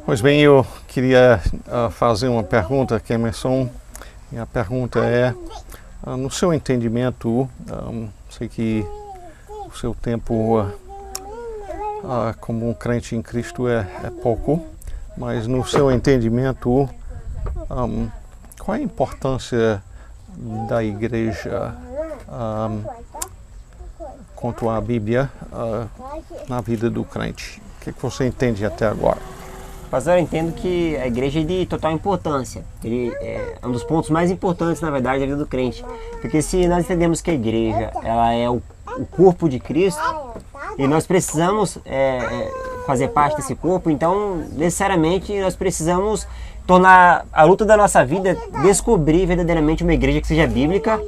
Pois bem, eu queria fazer uma pergunta, Emerson. E a pergunta é, no seu entendimento, sei que o seu tempo como um crente em Cristo é pouco, mas no seu entendimento, qual é a importância da igreja quanto à Bíblia na vida do crente? O que você entende até agora? Pastor, eu entendo que a igreja é de total importância. Ele é um dos pontos mais importantes, na verdade, da vida do crente. Porque se nós entendemos que a igreja ela é o corpo de Cristo e nós precisamos fazer parte desse corpo, então necessariamente nós precisamos tornar a luta da nossa vida descobrir verdadeiramente uma igreja que seja bíblica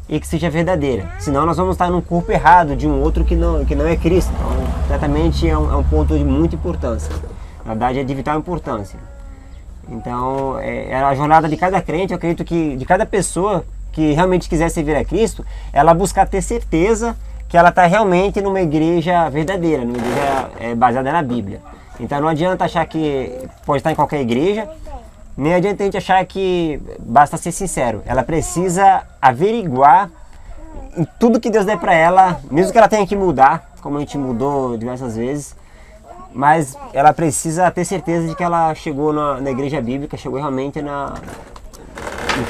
e que seja verdadeira. Senão nós vamos estar num corpo errado de um outro que não é Cristo. Então, certamente é um ponto de muita importância. Na verdade, é de vital importância. Então, é a jornada de cada crente, eu acredito que de cada pessoa que realmente quiser servir a Cristo, ela buscar ter certeza que ela está realmente numa igreja verdadeira, numa igreja baseada na Bíblia. Então, não adianta achar que pode estar em qualquer igreja, nem adianta a gente achar que basta ser sincero. Ela precisa averiguar em tudo que Deus der para ela, mesmo que ela tenha que mudar, como a gente mudou diversas vezes, mas ela precisa ter certeza de que ela chegou na igreja bíblica, chegou realmente no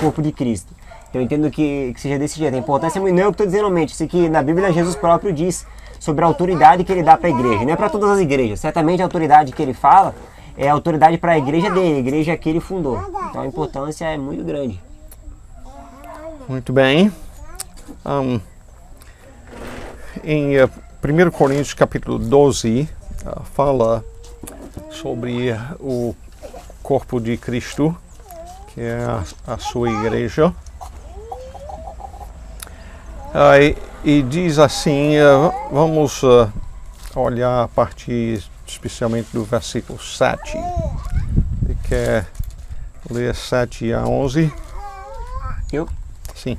corpo de Cristo. Eu entendo que seja desse jeito. A importância não é o que eu estou dizendo mente, isso que na Bíblia Jesus próprio diz sobre a autoridade que ele dá para a igreja. Não é para todas as igrejas, certamente a autoridade que ele fala é a autoridade para a igreja dele, a igreja que ele fundou. Então a importância é muito grande. Muito bem. Em 1 Coríntios capítulo 12, fala sobre o corpo de Cristo, que é a sua igreja. E diz assim, vamos olhar a partir especialmente do versículo 7. Você quer ler 7 a 11? Eu? Sim.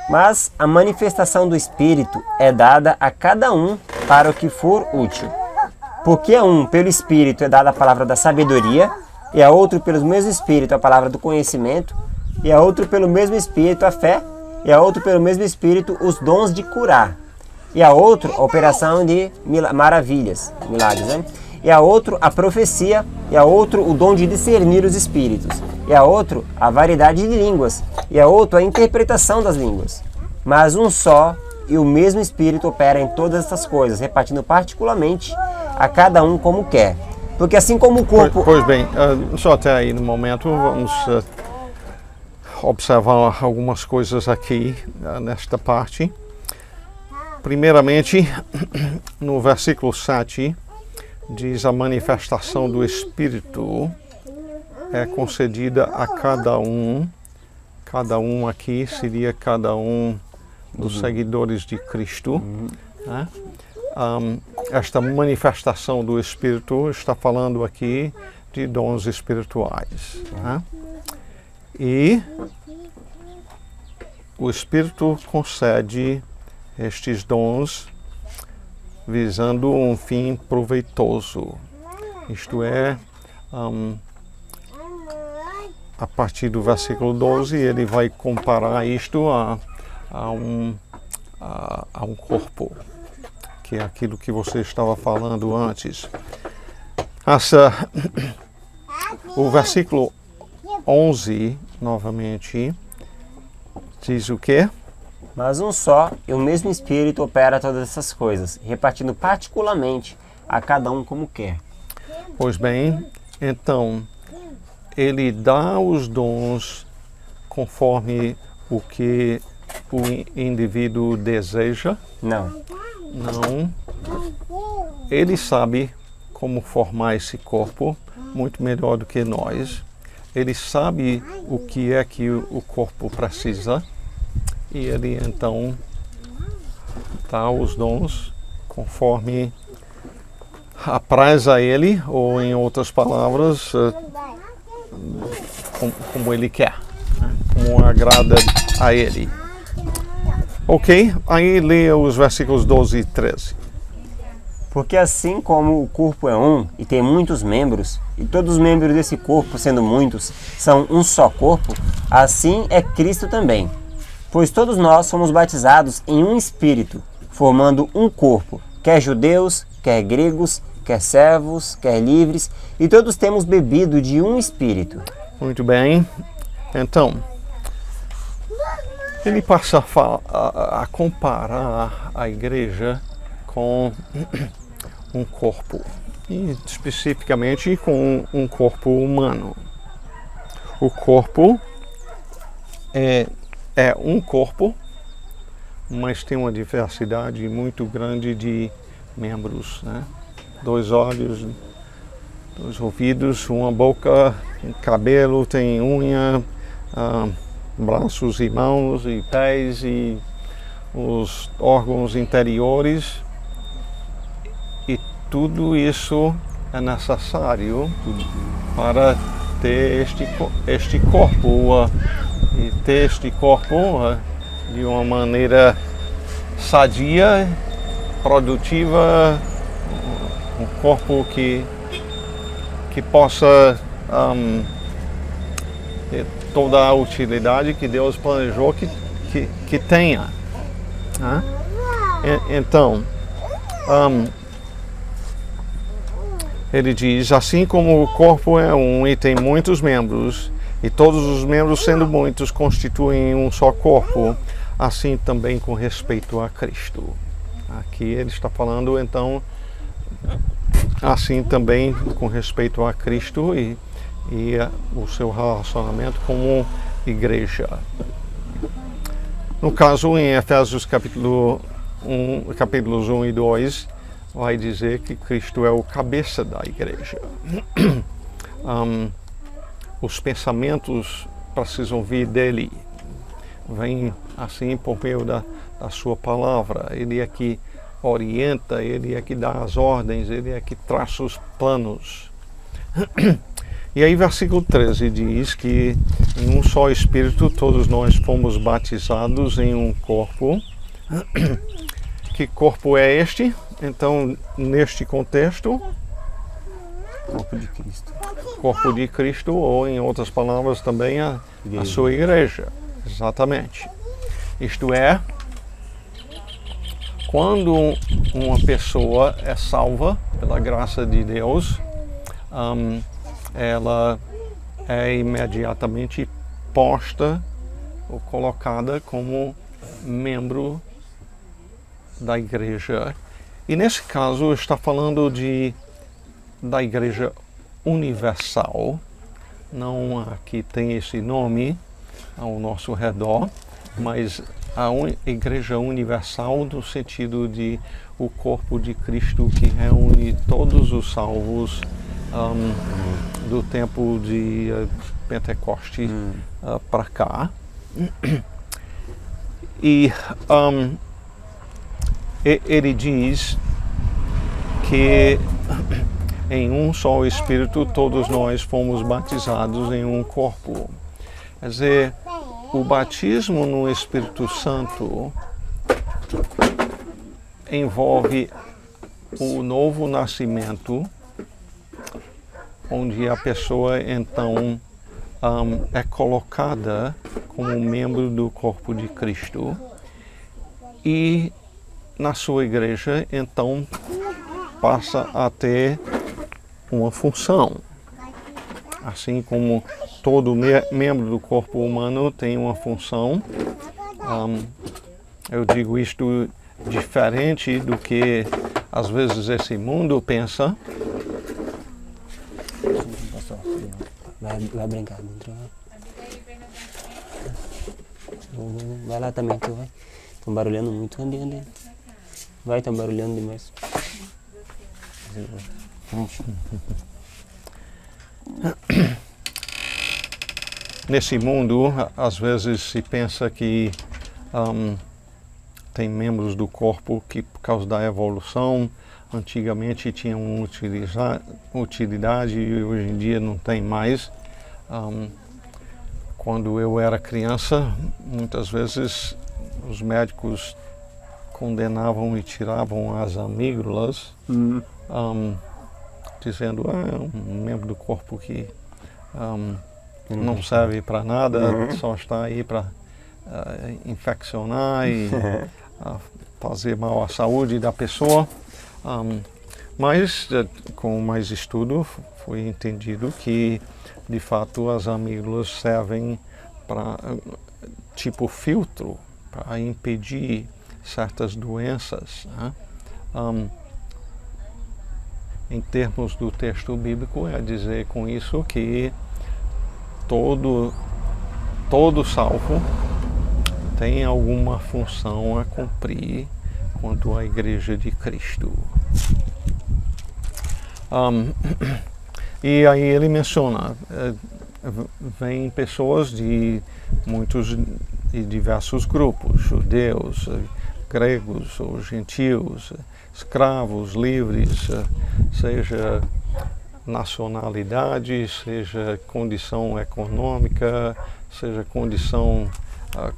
Mas a manifestação do Espírito é dada a cada um para o que for útil. Porque a um, pelo Espírito, é dada a palavra da sabedoria, e a outro, pelo mesmo Espírito, a palavra do conhecimento, e a outro, pelo mesmo Espírito, a fé, e a outro, pelo mesmo Espírito, os dons de curar, e a outro, a operação de maravilhas, milagres, né? E a outro, a profecia, e a outro, o dom de discernir os espíritos, e a outro, a variedade de línguas, e a outro, a interpretação das línguas. Mas um só e o mesmo Espírito opera em todas essas coisas, repartindo particularmente a cada um como quer. Porque assim como o corpo... Pois bem, só até aí no momento, vamos observar algumas coisas aqui nesta parte. Primeiramente, no versículo 7, diz a manifestação do Espírito é concedida a cada um. Cada um aqui seria cada um dos seguidores de Cristo. Né? Esta manifestação do Espírito está falando aqui de dons espirituais. Né? E o Espírito concede estes dons visando um fim proveitoso. Isto é, a partir do versículo 12, ele vai comparar isto a um corpo, que é aquilo que você estava falando antes. O versículo 11, novamente, diz o quê? Mas um só e o mesmo Espírito opera todas essas coisas, repartindo particularmente a cada um como quer. Pois bem, então, ele dá os dons conforme o que o indivíduo deseja? Não. Não. Ele sabe como formar esse corpo muito melhor do que nós. Ele sabe o que é que o corpo precisa e ele então dá os dons conforme apraz a ele, ou em outras palavras, como ele quer, como agrada a ele. Ok, aí leia os versículos 12 e 13. Porque assim como o corpo é um e tem muitos membros, e todos os membros desse corpo, sendo muitos, são um só corpo, assim é Cristo também. Pois todos nós somos batizados em um Espírito, formando um corpo, quer judeus, quer gregos, quer servos, quer livres, e todos temos bebido de um Espírito. Muito bem. Então, ele passa a comparar a igreja com um corpo, e especificamente com um corpo humano. O corpo é um corpo, mas tem uma diversidade muito grande de membros, né? 2 olhos, 2 ouvidos, uma boca, cabelo, tem unha, braços e mãos e pés e os órgãos interiores, e tudo isso é necessário para ter este corpo, e ter este corpo de uma maneira sadia, produtiva, um corpo que possa ter toda a utilidade que Deus planejou que tenha. Né? Então, ele diz, assim como o corpo é um e tem muitos membros, e todos os membros, sendo muitos, constituem um só corpo, assim também com respeito a Cristo. Aqui ele está falando, então, assim também com respeito a Cristo e o seu relacionamento como igreja. No caso, em Efésios capítulos 1 e 2, vai dizer que Cristo é o cabeça da igreja. Os pensamentos precisam vir dele, vem assim por meio da sua palavra. Ele é que orienta, ele é que dá as ordens, ele é que traça os planos. E aí versículo 13 diz que em um só Espírito todos nós fomos batizados em um corpo. Que corpo é este? Então, neste contexto, Corpo de Cristo. Corpo de Cristo, ou em outras palavras também a sua igreja. Exatamente. Isto é, quando uma pessoa é salva pela graça de Deus, ela é imediatamente posta ou colocada como membro da igreja. E nesse caso está falando da igreja universal. Não aqui tem esse nome ao nosso redor, mas a igreja universal no sentido de o corpo de Cristo que reúne todos os salvos do tempo de Pentecoste para cá. E ele diz que em um só Espírito todos nós fomos batizados em um corpo. Quer dizer, o batismo no Espírito Santo envolve o novo nascimento, onde a pessoa então é colocada como membro do corpo de Cristo, e na sua igreja então passa a ter uma função. Assim como todo membro do corpo humano tem uma função, eu digo isto diferente do que às vezes esse mundo pensa. Vai brincar dentro. Vai lá também, tu vai. Estão barulhando muito, ande. Vai, estão barulhando demais. Nesse mundo, às vezes se pensa que tem membros do corpo que, por causa da evolução, antigamente tinham utilidade e hoje em dia não tem mais. Quando eu era criança, muitas vezes os médicos condenavam e tiravam as amígdalas, dizendo, um membro do corpo que não serve para nada, só está aí para infeccionar e fazer mal à saúde da pessoa. Mas com mais estudo foi entendido que de fato as amígdalas servem para tipo filtro para impedir certas doenças, né? Em termos do texto bíblico, é dizer com isso que todo salvo tem alguma função a cumprir quanto à Igreja de Cristo. E aí ele menciona, vem pessoas de muitos e diversos grupos, judeus, gregos ou gentios, escravos, livres, seja nacionalidade, seja condição econômica, seja condição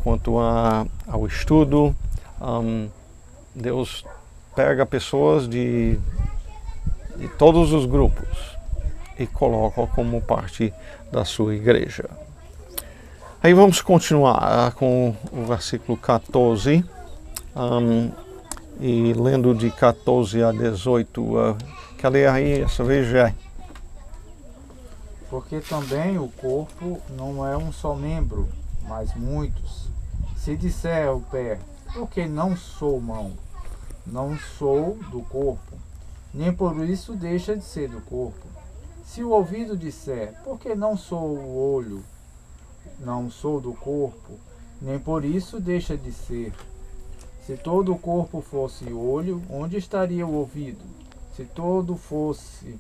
quanto ao estudo. Deus pega pessoas de todos os grupos e coloca como parte da sua igreja. Aí vamos continuar com o versículo 14, e lendo de 14 a 18. Quer ler aí essa vez, já? Porque também o corpo não é um só membro, mas muitos. Se disser o pé, porque não sou mão, não sou do corpo, nem por isso deixa de ser do corpo. Se o ouvido disser, porque não sou o olho, não sou do corpo, nem por isso deixa de ser. Se todo o corpo fosse olho, onde estaria o ouvido? Se todo fosse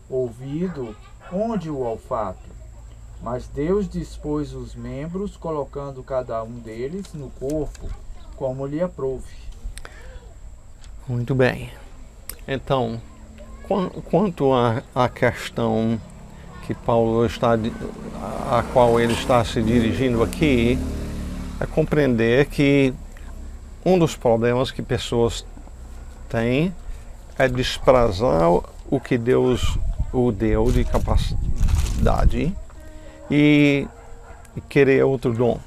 ouvido, onde o olfato? Mas Deus dispôs os membros, colocando cada um deles no corpo, como lhe aprouve. Muito bem. Então, quanto à questão que Paulo a qual ele está se dirigindo aqui, é compreender que um dos problemas que pessoas têm é desprezar o que Deus o deu de capacidade e querer outro dom.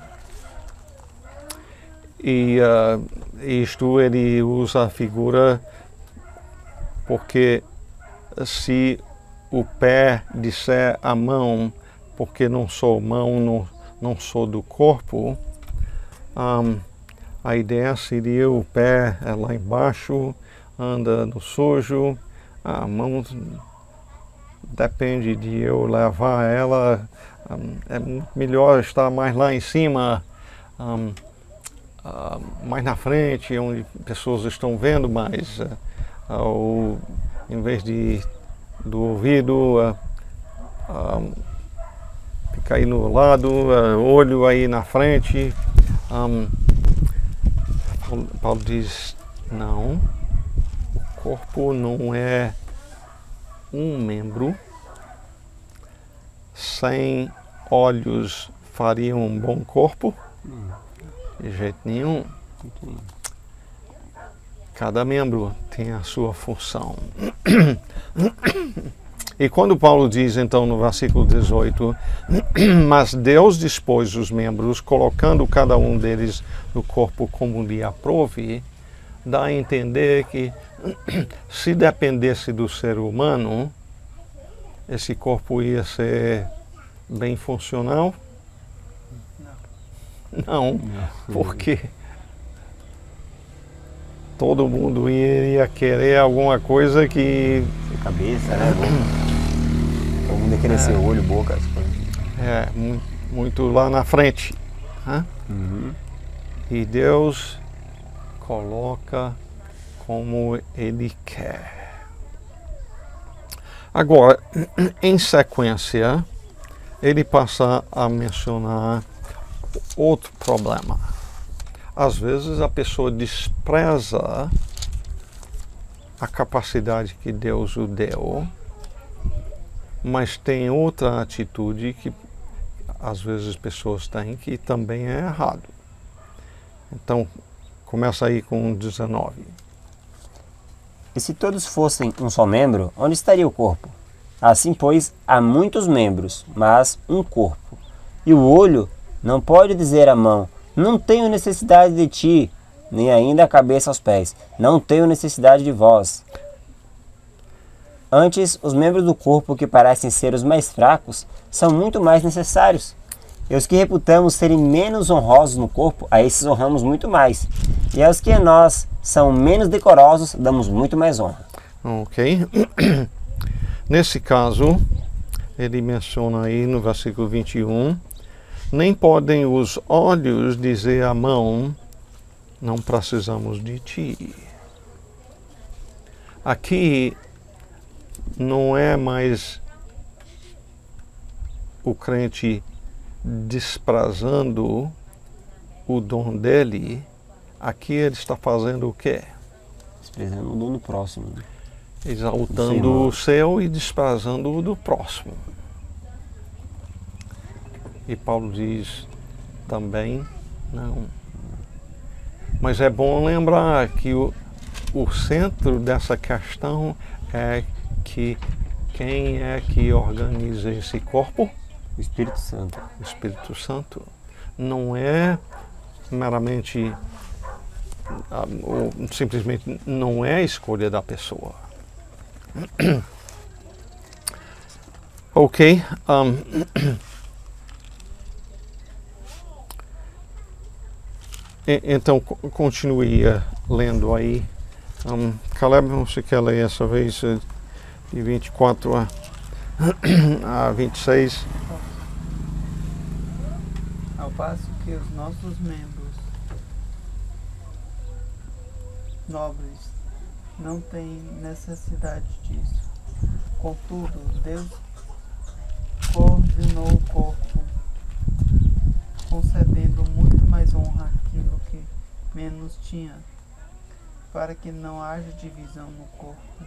E isto ele usa a figura porque se o pé disser a mão, porque não sou mão, não sou do corpo, a ideia seria o pé é lá embaixo, anda no sujo, a mão depende de eu levar ela, é melhor estar mais lá em cima, mais na frente, onde pessoas estão vendo mais, ou em vez do ouvido, fica aí no lado, olho aí na frente. Paulo diz, não, o corpo não é um membro. Sem olhos faria um bom corpo? De jeito nenhum. Cada membro tem a sua função. E quando Paulo diz, então, no versículo 18, mas Deus dispôs os membros, colocando cada um deles no corpo como lhe aprouve, dá a entender que se dependesse do ser humano, esse corpo ia ser bem funcional? Não, porque todo mundo iria querer alguma coisa que... Cabeça, né? Todo mundo ia querer ser olho, boca, as coisas. Muito lá na frente. Né? E Deus coloca como Ele quer. Agora, em sequência, ele passa a mencionar outro problema. Às vezes a pessoa despreza a capacidade que Deus o deu, mas tem outra atitude que às vezes as pessoas têm que também é errado. Então, Começa aí com 19. E se todos fossem um só membro, onde estaria o corpo? Assim, pois, há muitos membros, mas um corpo. E o olho não pode dizer à mão, não tenho necessidade de ti, nem ainda a cabeça aos pés, não tenho necessidade de vós. Antes, os membros do corpo que parecem ser os mais fracos são muito mais necessários. E os que reputamos serem menos honrosos no corpo, a esses honramos muito mais. E aos que em nós são menos decorosos, damos muito mais honra. Ok. Nesse caso, ele menciona aí no versículo 21, nem podem os olhos dizer à mão, não precisamos de ti. Aqui não é mais o crente desprezando o dom dele. Aqui ele está fazendo o quê? Desprezando o dom do próximo. Exaltando o seu e desprezando o do próximo. E Paulo diz também não. Mas é bom lembrar que o centro dessa questão é que quem é que organiza esse corpo? O Espírito Santo. O Espírito Santo. Não é meramente, ou simplesmente não é a escolha da pessoa. Ok. Então, continue lendo aí. Caleb, você quer ler essa vez de 24 a 26? Ao passo que os nossos membros nobres não têm necessidade disso. Contudo, Deus coordenou o corpo, concedendo muito mais honra àquilo que menos tinha, para que não haja divisão no corpo,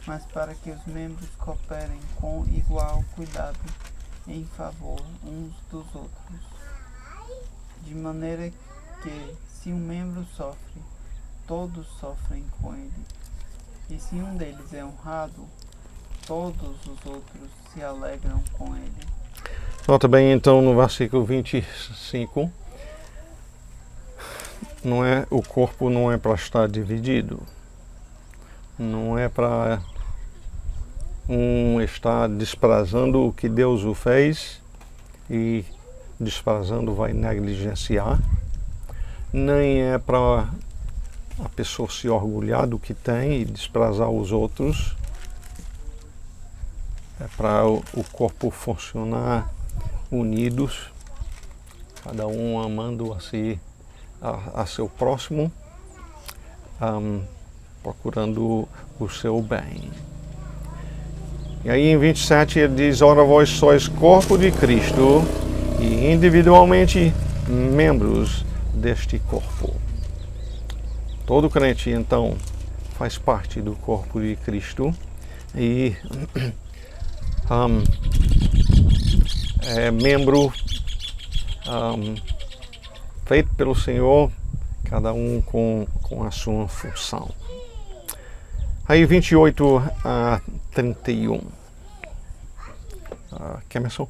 mas para que os membros cooperem com igual cuidado em favor uns dos outros, de maneira que, se um membro sofre, todos sofrem com ele, e se um deles é honrado, todos os outros se alegram com ele. Nota bem então no versículo 25, o corpo não é para estar dividido, não é para estar desprezando o que Deus o fez e desprezando vai negligenciar, nem é para a pessoa se orgulhar do que tem e desprezar os outros. É para o corpo funcionar unidos, cada um amando a seu próximo, procurando o seu bem. E aí em 27 ele diz, ora vós sois corpo de Cristo e individualmente membros deste corpo. Todo crente então faz parte do corpo de Cristo e é membro feito pelo Senhor, cada um com a sua função. Aí 28 a 31. Kemerson?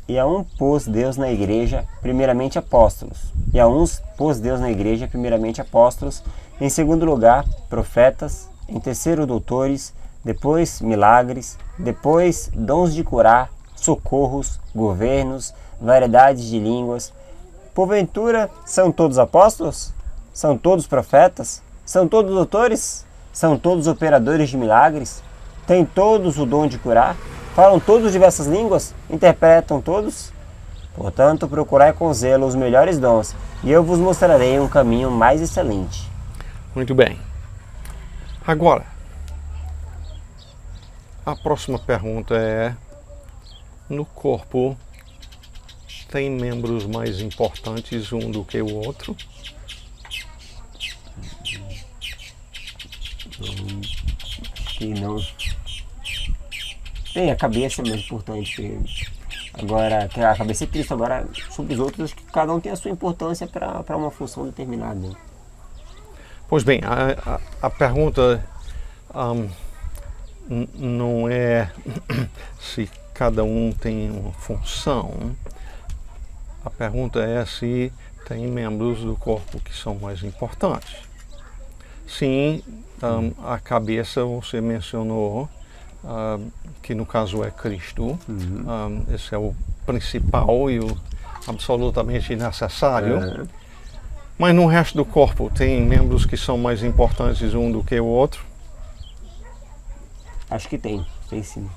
E a um pôs Deus na igreja, primeiramente apóstolos. E a uns pôs Deus na igreja, primeiramente apóstolos. Em segundo lugar, profetas. Em terceiro, doutores. Depois, milagres. Depois, dons de curar, socorros, governos, variedades de línguas. Porventura, são todos apóstolos? São todos profetas? São todos doutores? São todos operadores de milagres? Têm todos o dom de curar? Falam todos diversas línguas? Interpretam todos? Portanto, procurai com zelo os melhores dons, e eu vos mostrarei um caminho mais excelente. Muito bem. Agora, a próxima pergunta é, no corpo, tem membros mais importantes um do que o outro? Que não. Tem, a cabeça é mais importante. Agora, a cabeça é Cristo. Agora, sobre os outros, acho que cada um tem a sua importância para uma função determinada. Pois bem, a pergunta não é se cada um tem uma função. A pergunta é se tem membros do corpo que são mais importantes. Sim, a cabeça você mencionou, que no caso é Cristo. Esse é o principal e o absolutamente necessário. Mas no resto do corpo tem membros que são mais importantes um do que o outro? Acho que tem sim.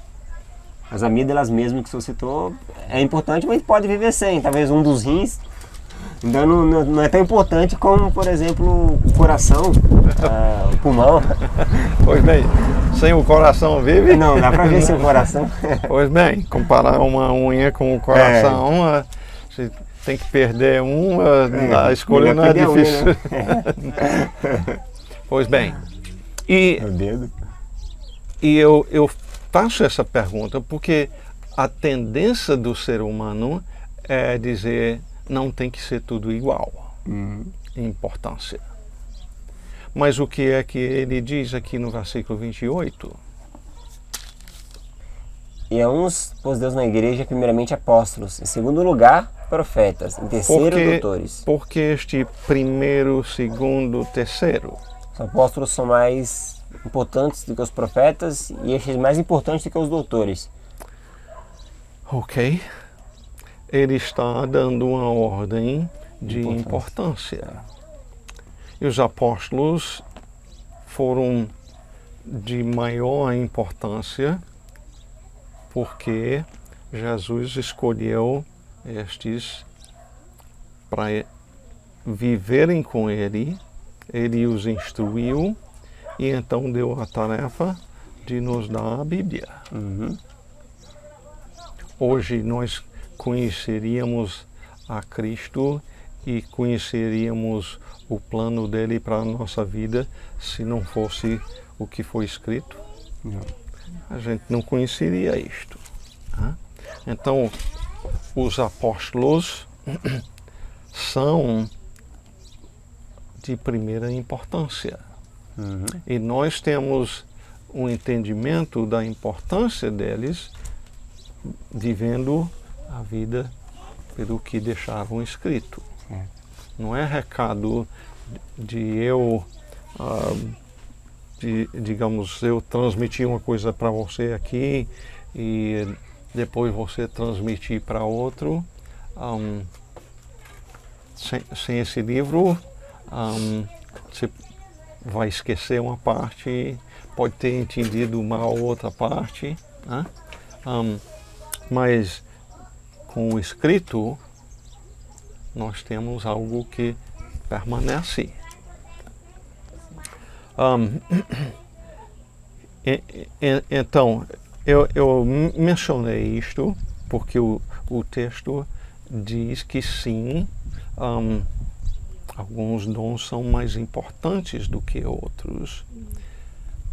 As amígdalas mesmo que você citou é importante, mas pode viver sem. Talvez um dos rins então não é tão importante como, por exemplo, o coração, o pulmão. Pois bem, sem o coração vive? Não, dá pra ver sem o coração. Pois bem, comparar uma unha com o coração, você tem que perder a escolha não é difícil. Né? Pois bem, e eu faço essa pergunta porque a tendência do ser humano é dizer não tem que ser tudo igual em importância. Mas o que é que ele diz aqui no versículo 28? E a uns pôs Deus na igreja, primeiramente apóstolos, em segundo lugar, profetas, em terceiro, doutores. Por que este primeiro, segundo, terceiro? Os apóstolos são mais importantes do que os profetas e estes mais importantes do que os doutores. Ok. Ele está dando uma ordem de importância. E os apóstolos foram de maior importância porque Jesus escolheu estes para viverem com ele, ele os instruiu e então deu a tarefa de nos dar a Bíblia. Hoje nós conheceríamos a Cristo e conheceríamos o plano dele para a nossa vida se não fosse o que foi escrito? Não. A gente não conheceria isto. Então, os apóstolos são de primeira importância. E nós temos um entendimento da importância deles vivendo a vida pelo que deixaram escrito. Não é recado digamos, eu transmitir uma coisa para você aqui e depois você transmitir para outro. Sem esse livro, você vai esquecer uma parte, pode ter entendido mal outra parte, mas com o escrito nós temos algo que permanece. Então, eu mencionei isto porque o texto diz que sim, alguns dons são mais importantes do que outros.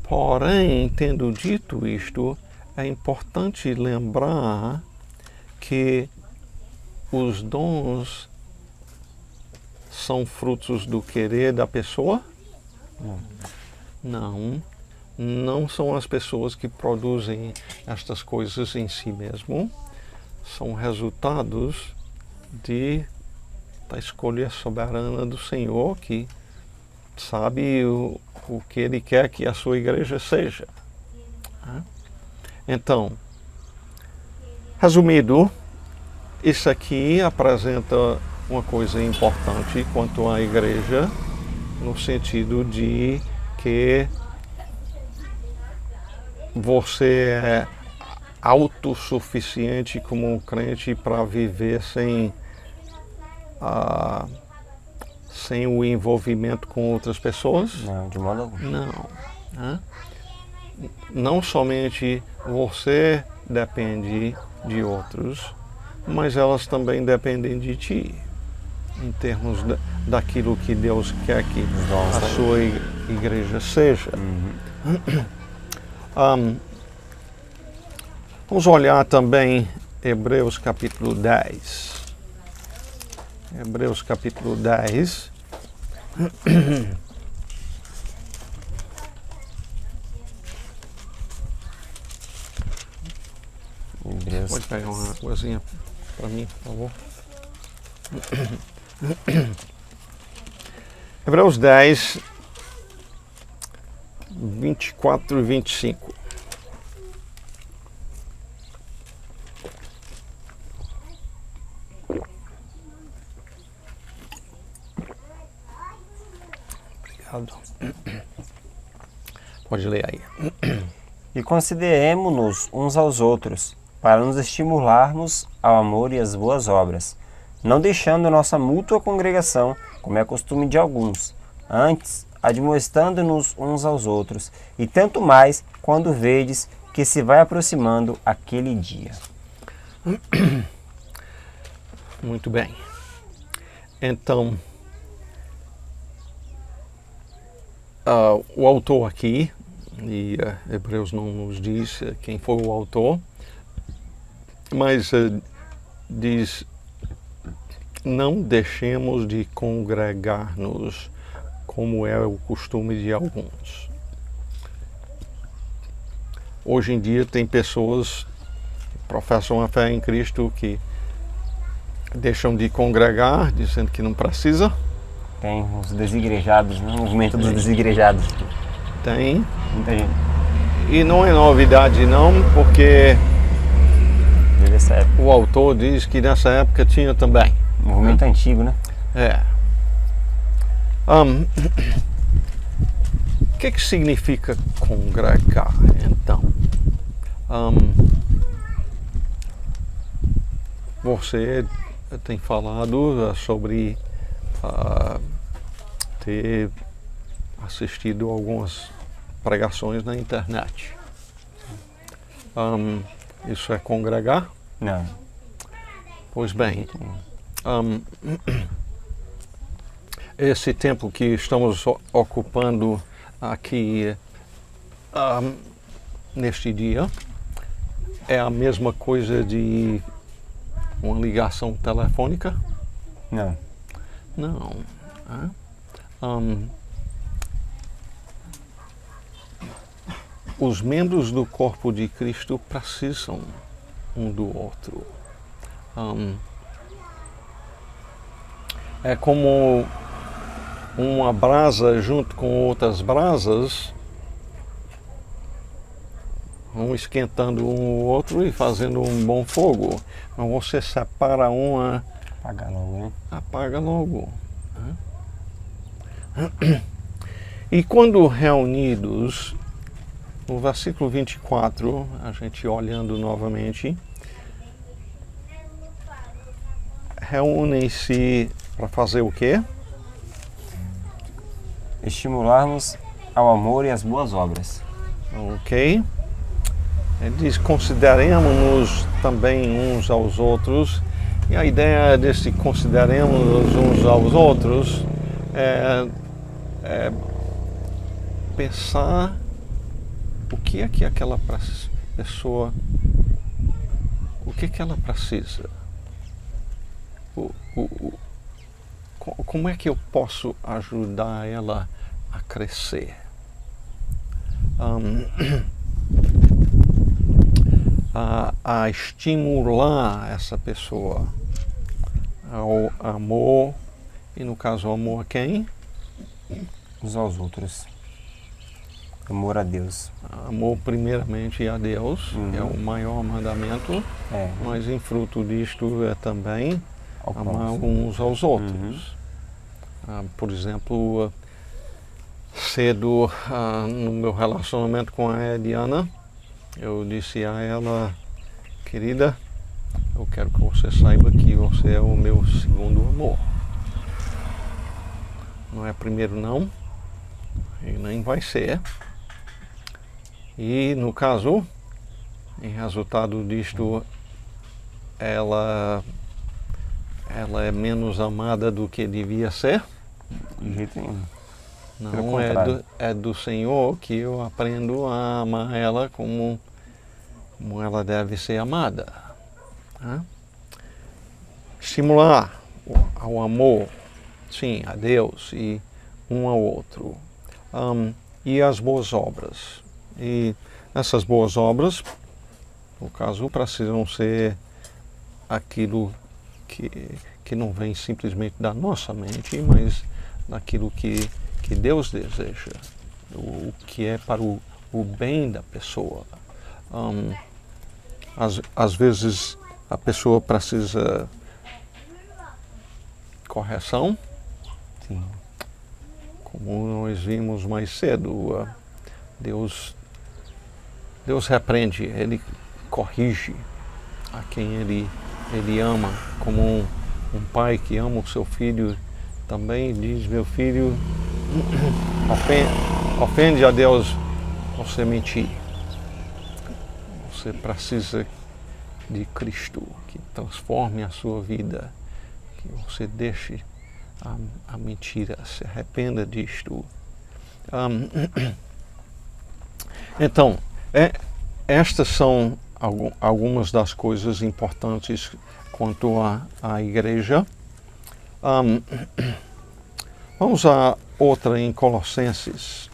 Porém, tendo dito isto, é importante lembrar que os dons são frutos do querer da pessoa? Não são as pessoas que produzem estas coisas em si mesmo. São resultados da escolha soberana do Senhor, que sabe o que Ele quer que a sua igreja seja. Então, resumido, isso aqui apresenta uma coisa importante quanto à igreja, no sentido de que você é autossuficiente como um crente para viver sem o envolvimento com outras pessoas? Não, de modo algum. Não. Não somente você depende de outros, mas elas também dependem de ti, em termos daquilo que Deus quer que a sua igreja seja. Vamos olhar também Hebreus capítulo 10. Hebreus capítulo 10. Hebreus. Pode pegar uma coisinha para mim, por favor. Hebreus 10, 24 e 25. Obrigado. Pode ler aí. E consideremo-nos uns aos outros, para nos estimularmos ao amor e às boas obras, não deixando nossa mútua congregação, como é costume de alguns, antes admoestando-nos uns aos outros, e tanto mais quando vedes que se vai aproximando aquele dia. Muito bem. Então, o autor aqui, e Hebreus não nos diz quem foi o autor, mas diz: não deixemos de congregar-nos, como é o costume de alguns. Hoje em dia tem pessoas que professam a fé em Cristo que deixam de congregar, dizendo que não precisa. Tem os desigrejados, né? O movimento dos desigrejados. Tem. Muita gente. E não é novidade não, porque Desde essa época. o autor diz que nessa época tinha também. Movimento antigo, né? É. O que significa congregar, então? Você tem falado sobre ter assistido algumas pregações na internet. Isso é congregar? Não. Pois bem, esse tempo que estamos ocupando aqui neste dia é a mesma coisa de uma ligação telefônica? Não. Não. Os membros do corpo de Cristo precisam um do outro. É como uma brasa junto com outras brasas, um esquentando um o outro e fazendo um bom fogo. Mas você separa uma, Apaga logo, né? apaga logo. E quando reunidos, no versículo 24, a gente olhando novamente, reúnem-se para fazer o quê? Estimularmos ao amor e às boas obras. Ok? Ele diz: consideremos-nos também uns aos outros. E a ideia desse consideremos uns aos outros é pensar o que é que aquela pessoa, o que que ela precisa. Como é que eu posso ajudar ela a crescer? A estimular essa pessoa ao amor, e no caso, amor a quem? Uns aos outros. Amor a Deus. Amor primeiramente a Deus, é o maior mandamento, mas em fruto disto é também Ao amar próximo. uns aos outros. Por exemplo, cedo no meu relacionamento com a Ediana, eu disse a ela: querida, eu quero que você saiba que você é o meu segundo amor. Não é primeiro não, e nem vai ser. E no caso, em resultado disto, ela é menos amada do que devia ser. De jeito nenhum. Pelo Não, contrário. é do Senhor que eu aprendo a amar ela como ela deve ser amada. né? Estimular ao amor, sim, a Deus e um ao outro. E as boas obras. E essas boas obras, no caso, precisam ser aquilo que não vem simplesmente da nossa mente, mas daquilo que Deus deseja, o que é para o bem da pessoa. Às vezes a pessoa precisa correção, Sim. como nós vimos mais cedo. Deus repreende, Ele corrige a quem Ele ama, como um pai que ama o seu filho também diz: meu filho, ofende a Deus você mentir. Você precisa de Cristo que transforme a sua vida, que você deixe a mentira, se arrependa disto. Então, estas são algumas das coisas importantes quanto à igreja. Vamos a outra em Colossenses.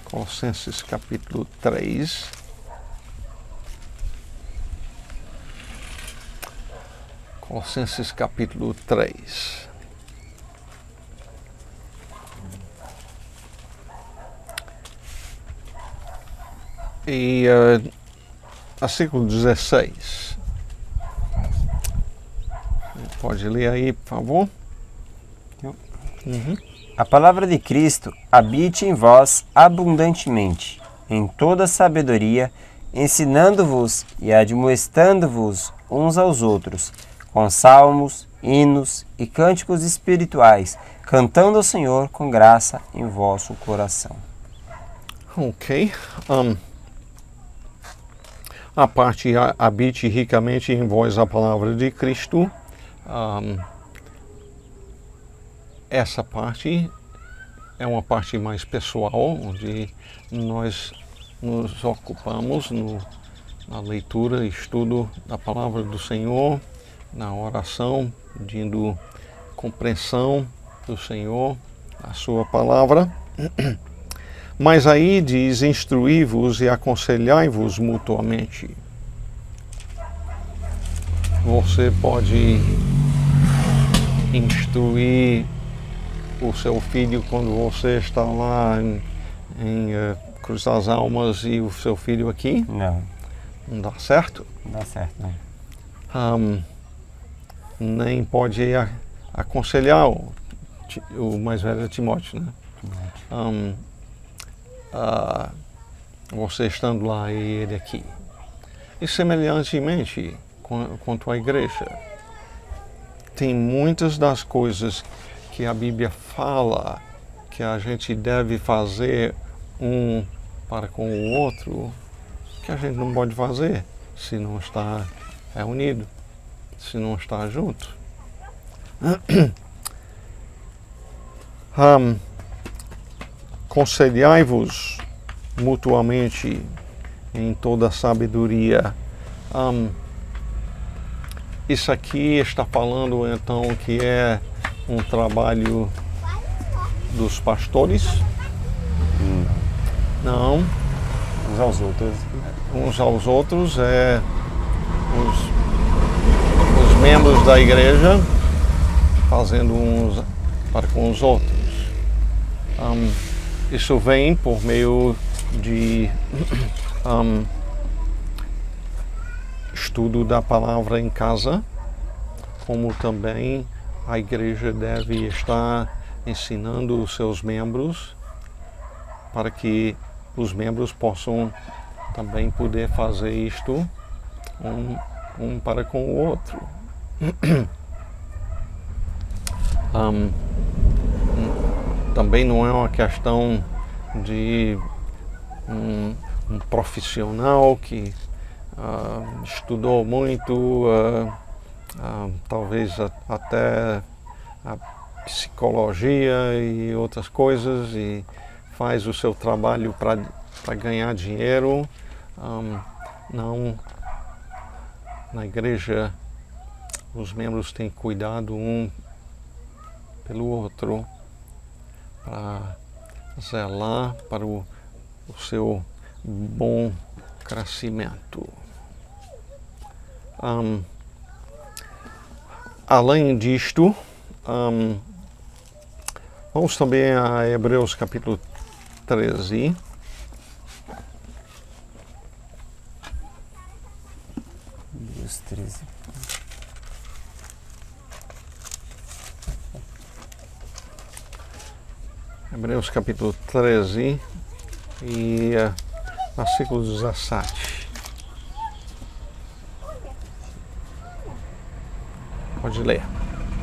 Colossenses capítulo 3. Colossenses capítulo 3. E versículo 16. Pode ler aí, por favor. A palavra de Cristo habite em vós abundantemente, em toda sabedoria, ensinando-vos e admoestando-vos uns aos outros, com salmos, hinos e cânticos espirituais, cantando ao Senhor com graça em vosso coração. Ok. A parte habite ricamente em vós a palavra de Cristo. Essa parte é uma parte mais pessoal, onde nós nos ocupamos na leitura e estudo da palavra do Senhor, na oração, pedindo compreensão do Senhor, a sua palavra. Mas aí diz: instruí-vos e aconselhai-vos mutuamente. Você pode instruir o seu filho quando você está lá em Cruz das Almas e o seu filho aqui? Não. Não dá certo? Não dá certo, não. Nem pode aconselhar o mais velho Timóteo, né? Você estando lá e ele aqui. E semelhantemente quanto à igreja, tem muitas das coisas que a Bíblia fala que a gente deve fazer um para com o outro, que a gente não pode fazer se não está reunido, se não está junto. Aconselhai-vos mutuamente em toda sabedoria. Isso aqui está falando então que é um trabalho dos pastores? Não. Uns aos outros. Uns aos outros, os membros da igreja fazendo uns para com os outros. Isso vem por meio de estudo da palavra em casa, como também a igreja deve estar ensinando os seus membros para que os membros possam também poder fazer isto um para com o outro. Também não é uma questão de um profissional que estudou muito, talvez até a psicologia e outras coisas, e faz o seu trabalho para ganhar dinheiro. na igreja os membros têm cuidado um pelo outro para zelar para o seu bom crescimento. Além disto, vamos também a Hebreus capítulo 13. Hebreus 13. Hebreus capítulo 13 e versículo 17. Pode ler.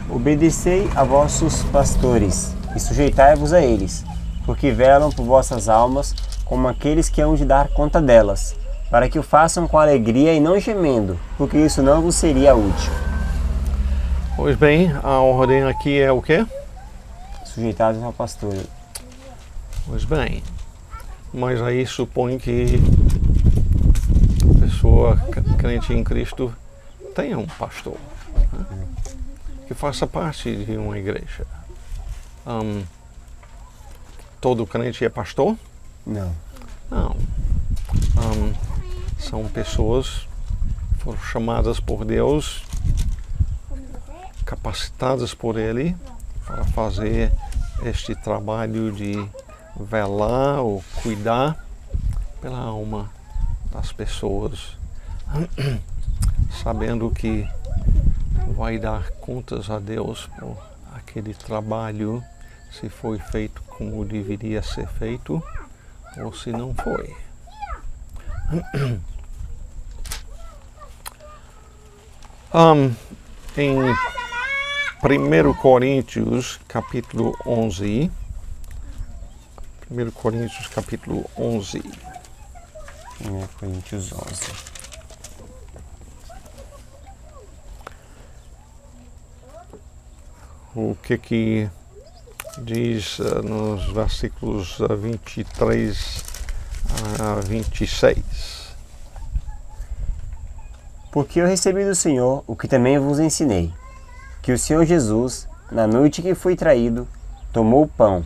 Obedecei a vossos pastores e sujeitai-vos a eles, porque velam por vossas almas como aqueles que hão de dar conta delas, para que o façam com alegria e não gemendo, porque isso não vos seria útil. Pois bem, a ordem aqui é o quê? Sujeitai-vos ao pastor. Pois bem, mas aí supõe que a pessoa crente em Cristo tenha um pastor, né? Que faça parte de uma igreja. Todo crente é pastor? Não. Não. São pessoas que foram chamadas por Deus, capacitadas por Ele para fazer este trabalho de velar ou cuidar pela alma das pessoas, sabendo que vai dar contas a Deus por aquele trabalho, se foi feito como deveria ser feito ou se não foi. Em 1 Coríntios capítulo 11, 1 Coríntios capítulo 11, 1 Coríntios 11. O que diz nos versículos 23 a 26. Porque eu recebi do Senhor o que também vos ensinei, que o Senhor Jesus, na noite que foi traído, tomou o pão,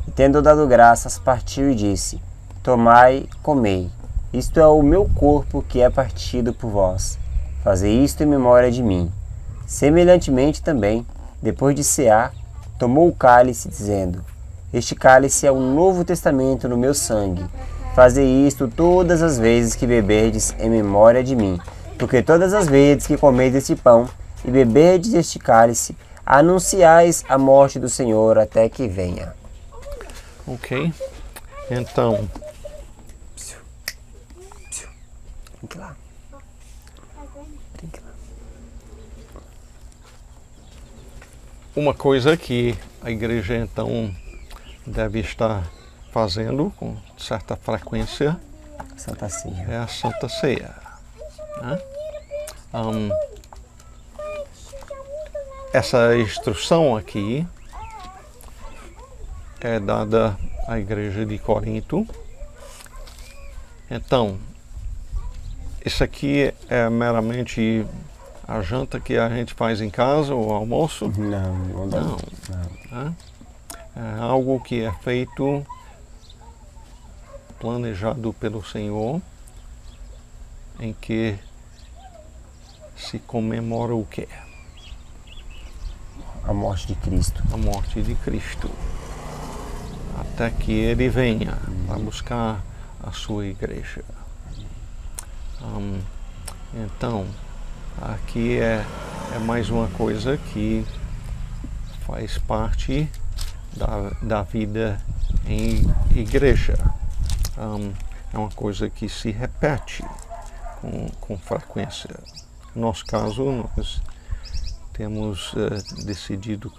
e tendo dado graças, partiu e disse: Tomai, comei, isto é o meu corpo que é partido por vós. Fazei isto em memória de mim. Semelhantemente também, depois de cear, tomou o cálice, dizendo: Este cálice é o novo testamento no meu sangue. Fazei isto todas as vezes que beberdes em memória de mim. Porque todas as vezes que comeis este pão e beberdes este cálice, anunciais a morte do Senhor até que venha. Ok? Então, Brinque lá. Brinque lá. uma coisa que a igreja então deve estar fazendo com certa frequência Santa Ceia. é a Santa Ceia, né? Essa instrução aqui é dada à igreja de Corinto. Então, isso aqui é meramente a janta que a gente faz em casa, o almoço? Não. Né? É algo que é feito, planejado pelo Senhor, em que se comemora o quê? A morte de Cristo. A morte de Cristo, até que Ele venha para buscar a sua igreja. Então, aqui é mais uma coisa que faz parte da vida em igreja. É uma coisa que se repete com frequência. No nosso caso, nós temos decidido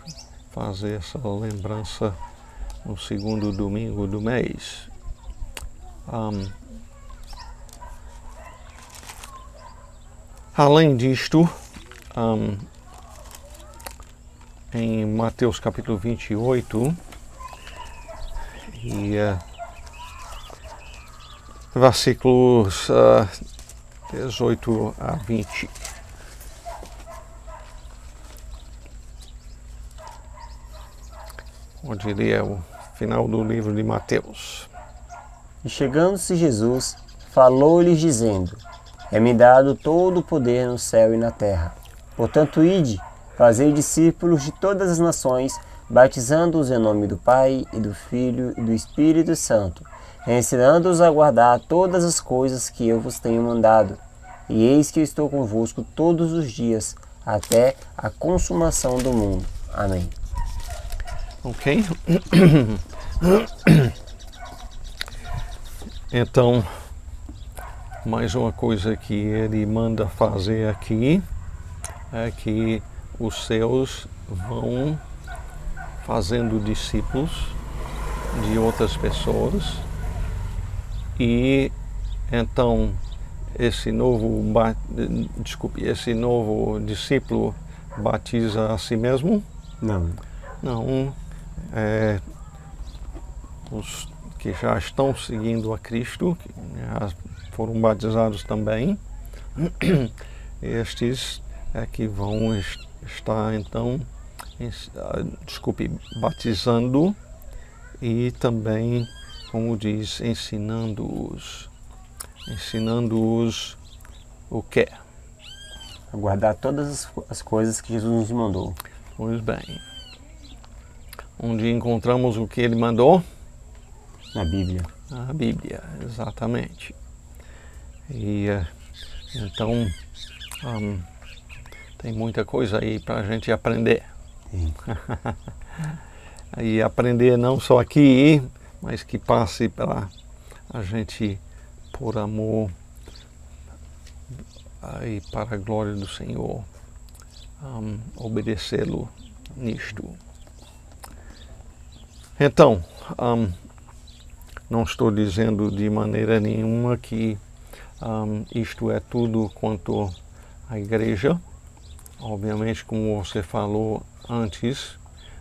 fazer essa lembrança no segundo domingo do mês. Além disto, em Mateus capítulo 28 e versículos 18 a 20. Eu diria o final do livro de Mateus. E chegando-se Jesus, falou-lhes dizendo: É-me dado todo o poder no céu e na terra. Portanto, ide, fazei discípulos de todas as nações, batizando-os em nome do Pai, e do Filho, e do Espírito Santo, ensinando-os a guardar todas as coisas que eu vos tenho mandado. E eis que eu estou convosco todos os dias, até a consumação do mundo. Amém. Ok? Então, mais uma coisa que ele manda fazer aqui é que os seus vão fazendo discípulos de outras pessoas, e então esse novo discípulo batiza a si mesmo? Não. Não. Os que já estão seguindo a Cristo, que já foram batizados também, estes é que vão estar então, batizando e também, como diz, ensinando-os. Ensinando-os o quê? A guardar todas as coisas que Jesus nos mandou. Pois bem. Onde encontramos o que ele mandou? Na Bíblia. Na Bíblia, exatamente. E então tem muita coisa aí para a gente aprender. E aprender não só aqui, mas que passe para a gente, por amor e para a glória do Senhor, obedecê-lo nisto. Então, não estou dizendo de maneira nenhuma que isto é tudo quanto à igreja. Obviamente, como você falou antes,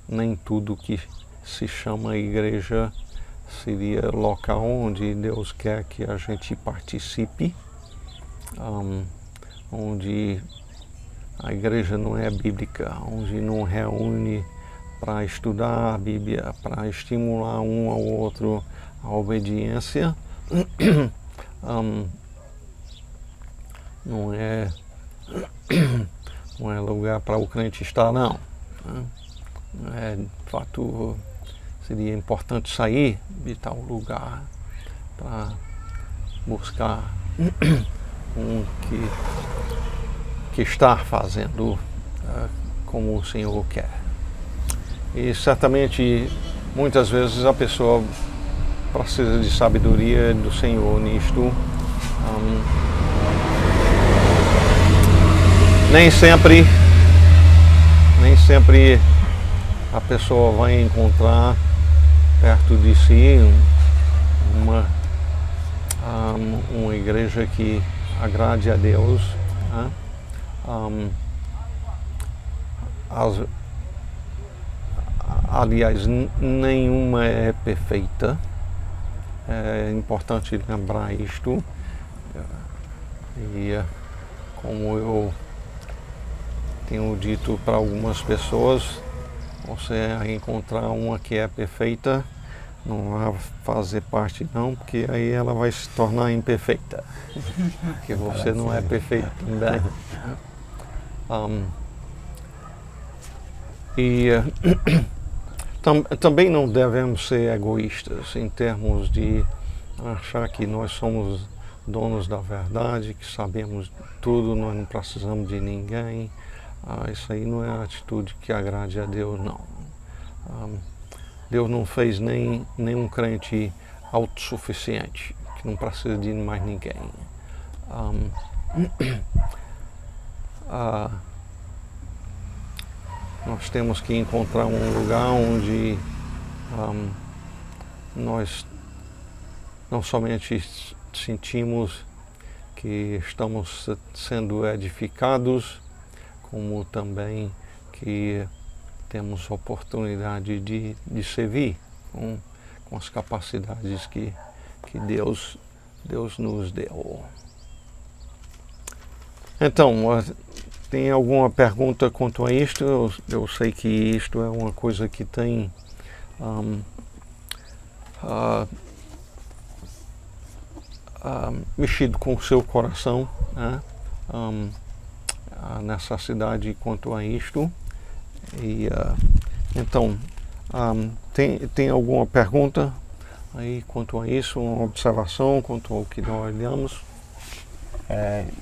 nem tudo que se chama igreja seria local onde Deus quer que a gente participe, onde a igreja não é bíblica, onde não reúne para estudar a Bíblia, para estimular um ao outro a obediência. Não é lugar para o crente estar, não. De fato, seria importante sair de tal lugar para buscar um que está fazendo como o Senhor quer. E certamente, muitas vezes, a pessoa precisa de sabedoria do Senhor nisto. Nem sempre a pessoa vai encontrar perto de si uma igreja que agrade a Deus. Aliás, nenhuma é perfeita. É importante lembrar isto. E como eu tenho dito para algumas pessoas, você encontrar uma que é perfeita, não vai fazer parte não, porque aí ela vai se tornar imperfeita. Porque você não é perfeito também. Também não devemos ser egoístas em termos de achar que nós somos donos da verdade, que sabemos tudo, nós não precisamos de ninguém. Isso aí não é a atitude que agrade a Deus, não. Deus não fez nenhum crente autossuficiente, que não precisa de mais ninguém. Nós temos que encontrar um lugar onde nós não somente sentimos que estamos sendo edificados, como também que temos oportunidade de servir com as capacidades que Deus nos deu. Então, tem alguma pergunta quanto a isto? Eu sei que isto é uma coisa que tem mexido com o seu coração, né? A necessidade quanto a isto. E então, tem alguma pergunta aí quanto a isso, uma observação quanto ao que nós olhamos?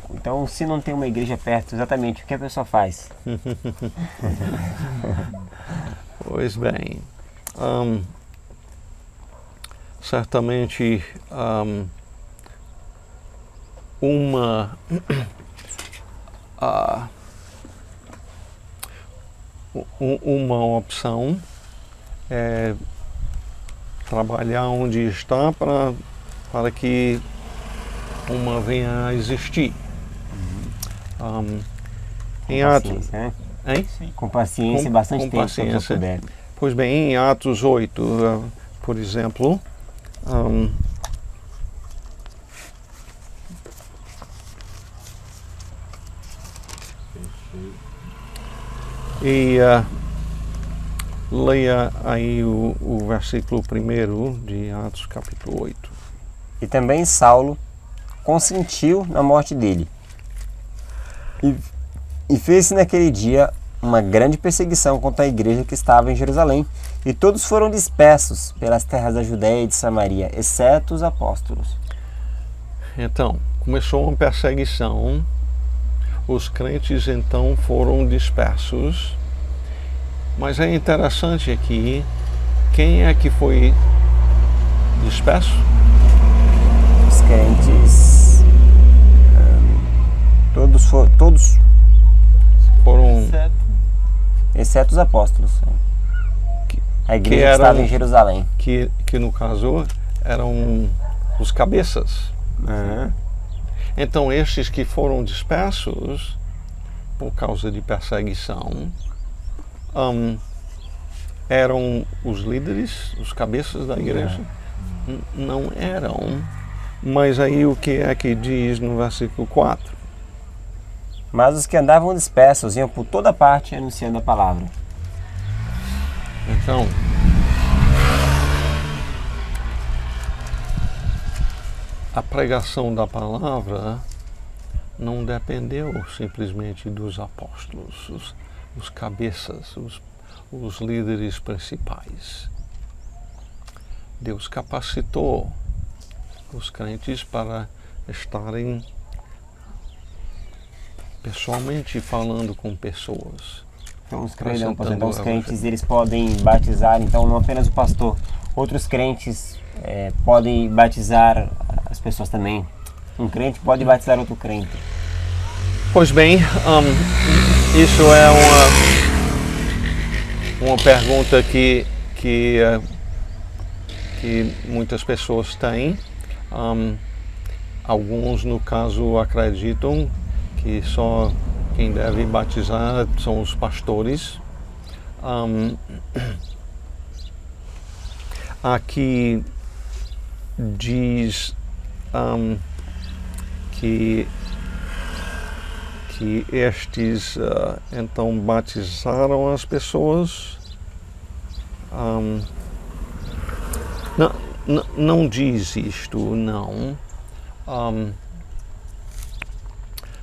Então, se não tem uma igreja perto, exatamente o que a pessoa faz? Pois bem, certamente uma opção é trabalhar onde está para que uma venha a existir. Em Atos, Né? hein? Com paciência e bastante tempo, se eu puder. Pois bem, em Atos 8, por exemplo, e leia aí o versículo 1 de Atos capítulo 8. E também Saulo consentiu na morte dele. E fez-se naquele dia uma grande perseguição contra a igreja que estava em Jerusalém, e todos foram dispersos pelas terras da Judéia e de Samaria, exceto os apóstolos. Então, começou uma perseguição, os crentes então foram dispersos, mas é interessante aqui, quem é que foi disperso? Os crentes, todos Foram exceto os apóstolos. A igreja que estava em Jerusalém. Que no caso eram os cabeças. Então estes que foram dispersos por causa de perseguição eram os líderes, os cabeças da igreja? Não eram. Mas aí o que é que diz no versículo 4? Mas os que andavam dispersos iam por toda parte anunciando a palavra. Então, a pregação da palavra não dependeu simplesmente dos apóstolos, os cabeças, os líderes principais. Deus capacitou os crentes para estarem pessoalmente falando com pessoas. Então os crentes eles podem batizar, então não apenas o pastor, outros crentes podem batizar as pessoas também. Um crente pode batizar outro crente. Pois bem, isso é uma pergunta que muitas pessoas têm. Alguns, no caso, acreditam que só quem deve batizar são os pastores. Aqui diz que estes então batizaram as pessoas. Não diz isto, não.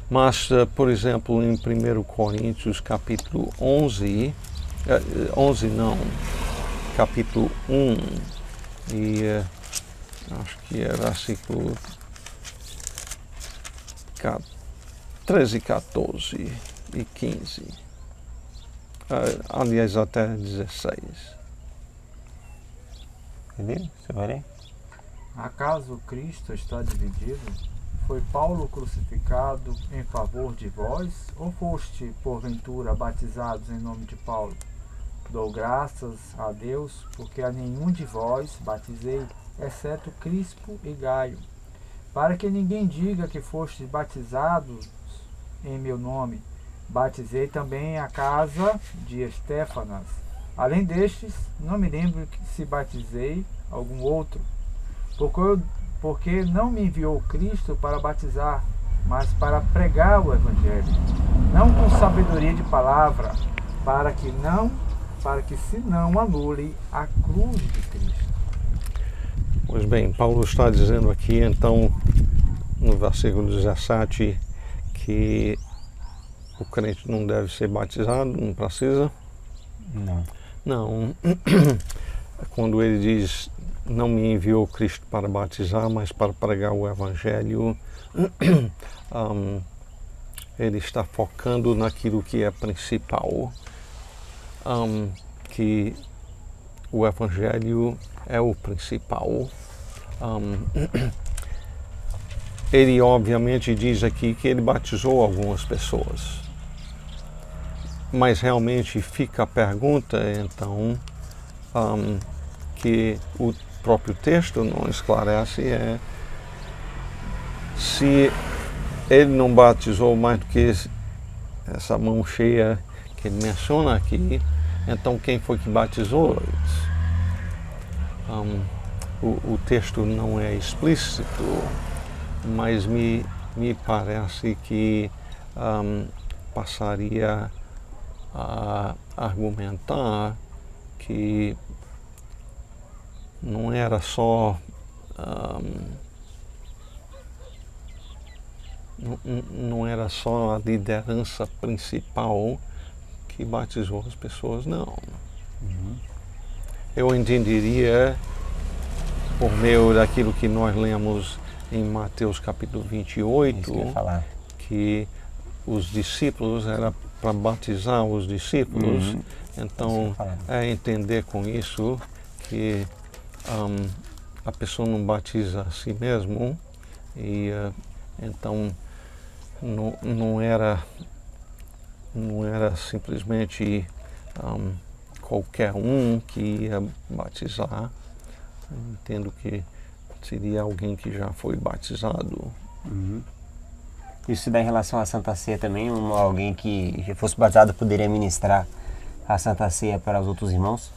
Mas, por exemplo, em 1 Coríntios capítulo 11, capítulo 1, e acho que é versículo 13, 14 e 15, aliás até 16. Acaso Cristo está dividido? Foi Paulo crucificado em favor de vós? Ou foste, porventura, batizados em nome de Paulo? Dou graças a Deus, porque a nenhum de vós batizei, exceto Crispo e Gaio, para que ninguém diga que fostes batizados em meu nome. Batizei também a casa de Estéfanas. Além destes, não me lembro se batizei algum outro, porque não me enviou Cristo para batizar, mas para pregar o Evangelho, não com sabedoria de palavra, para que se não anule a cruz de Cristo. Pois bem, Paulo está dizendo aqui, então, no versículo 17, que o crente não deve ser batizado, não precisa? Não. Não. Quando ele diz, não me enviou Cristo para batizar, mas para pregar o Evangelho, ele está focando naquilo que é principal, que o Evangelho é o principal. Ele obviamente diz aqui que ele batizou algumas pessoas, mas realmente fica a pergunta, então, que o próprio texto não esclarece, é se ele não batizou mais do que essa mão cheia que ele menciona aqui, então quem foi que batizou eles? O texto não é explícito, mas me parece que passaria a argumentar que não era só não era só a liderança principal que batizou as pessoas, não. Eu entenderia, por meio daquilo que nós lemos em Mateus capítulo 28, Isso que eu ia falar. que os discípulos era para batizar os discípulos, então é entender com isso que a pessoa não batiza a si mesmo, e então não era simplesmente qualquer um que ia batizar. Eu entendo que seria alguém que já foi batizado. Isso dá em relação à Santa Ceia também? Alguém que já fosse batizado poderia ministrar a Santa Ceia para os outros irmãos?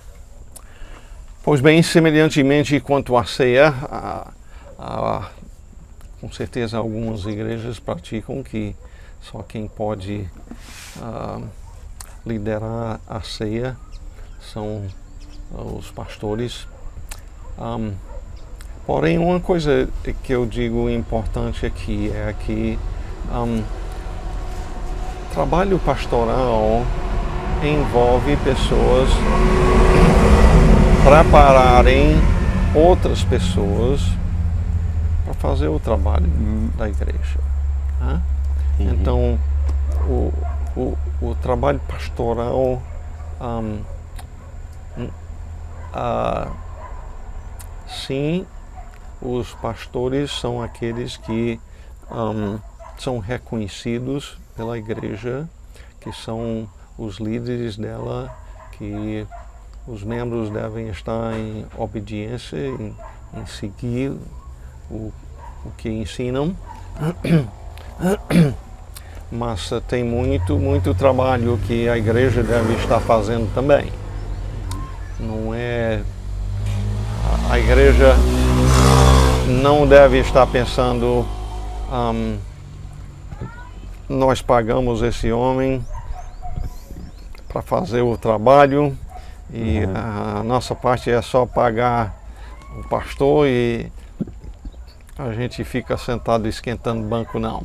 Pois bem, semelhantemente quanto à ceia, com certeza algumas igrejas praticam que só quem pode liderar a ceia são os pastores. Porém, uma coisa que eu digo importante aqui é que trabalho pastoral envolve pessoas prepararem outras pessoas para fazer o trabalho da igreja. Então, o trabalho pastoral sim, os pastores são aqueles que são reconhecidos pela igreja, que são os líderes dela, que os membros devem estar em obediência, em seguir o que ensinam. Mas tem muito trabalho que a igreja deve estar fazendo também. Não é... A igreja não deve estar pensando, nós pagamos esse homem para fazer o trabalho e a nossa parte é só pagar o pastor e a gente fica sentado esquentando banco, não.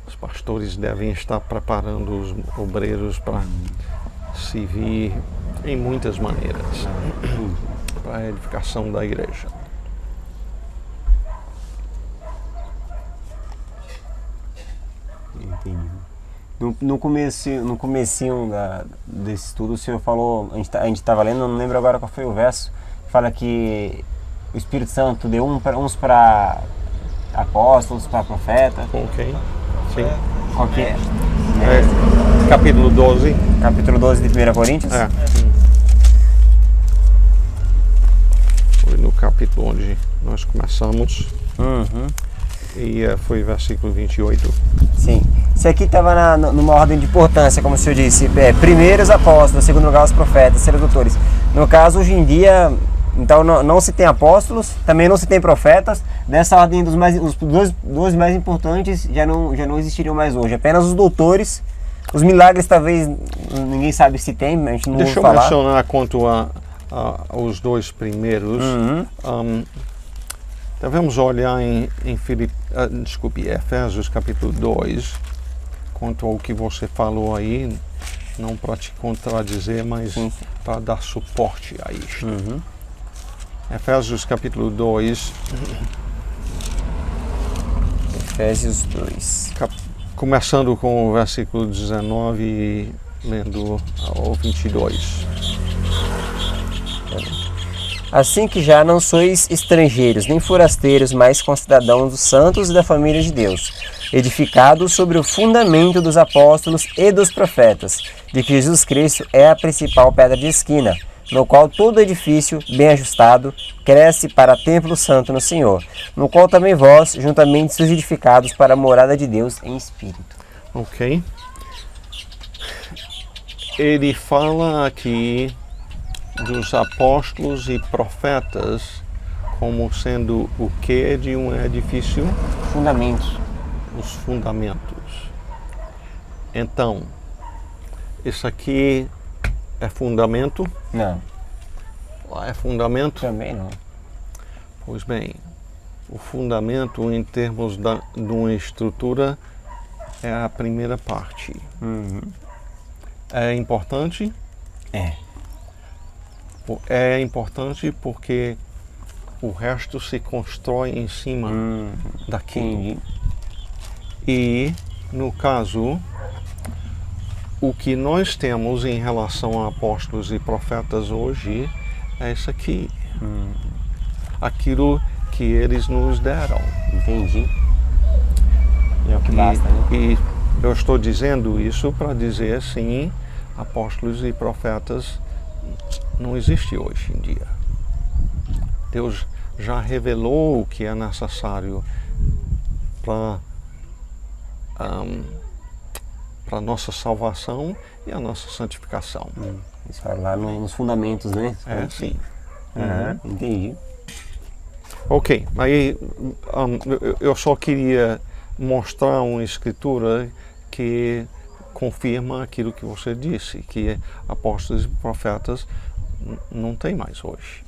Os pastores devem estar preparando os obreiros para servir em muitas maneiras para a edificação da igreja. Entendi. No comecinho desse estudo, o senhor falou, a gente estava lendo, não lembro agora qual foi o verso, fala que o Espírito Santo deu uns para apóstolos, para profeta. Ok, sim. Qual que é? Capítulo 12. Capítulo 12 de 1 Coríntios? Foi no capítulo onde nós começamos. E foi versículo 28. Sim. Isso aqui estava numa ordem de importância, como o senhor disse. Primeiro os apóstolos, em segundo lugar os profetas, terceiro os doutores. No caso, hoje em dia, Então não se tem apóstolos, também não se tem profetas. Nessa ordem os dois mais importantes já não existiriam mais hoje. Apenas os doutores. Os milagres talvez ninguém sabe se tem, a gente não ouve Deixa eu falar. mencionar quanto aos dois primeiros. Devemos olhar em Efésios capítulo 2, quanto ao que você falou aí, não para te contradizer, mas para dar suporte a isto. Efésios capítulo 2. Efésios 2. Começando com o versículo 19 e lendo ao 22. Assim que já não sois estrangeiros nem forasteiros, mas concidadãos dos santos e da família de Deus, edificados sobre o fundamento dos apóstolos e dos profetas, de que Jesus Cristo é a principal pedra de esquina, no qual todo edifício, bem ajustado, cresce para templo santo no Senhor, no qual também vós, juntamente, sois edificados para a morada de Deus em Espírito. Ok. Ele fala aqui dos apóstolos e profetas como sendo o que de um edifício? Fundamentos. Os fundamentos. Então, isso aqui é fundamento? Não. Lá é fundamento? Também não. Pois bem, o fundamento em termos de uma estrutura é a primeira parte. É importante? É. É importante porque o resto se constrói em cima daquilo. Entendi. E, no caso, o que nós temos em relação a apóstolos e profetas hoje é isso aqui. Aquilo que eles nos deram. Entendi. É o que basta, né? E eu estou dizendo isso para dizer, sim, apóstolos e profetas não existe hoje em dia. Deus já revelou o que é necessário para a nossa salvação e a nossa santificação. Isso vai lá nos fundamentos, né? É, sim. Entendi. Ok, aí eu só queria mostrar uma escritura que confirma aquilo que você disse, que apóstolos e profetas não tem mais hoje.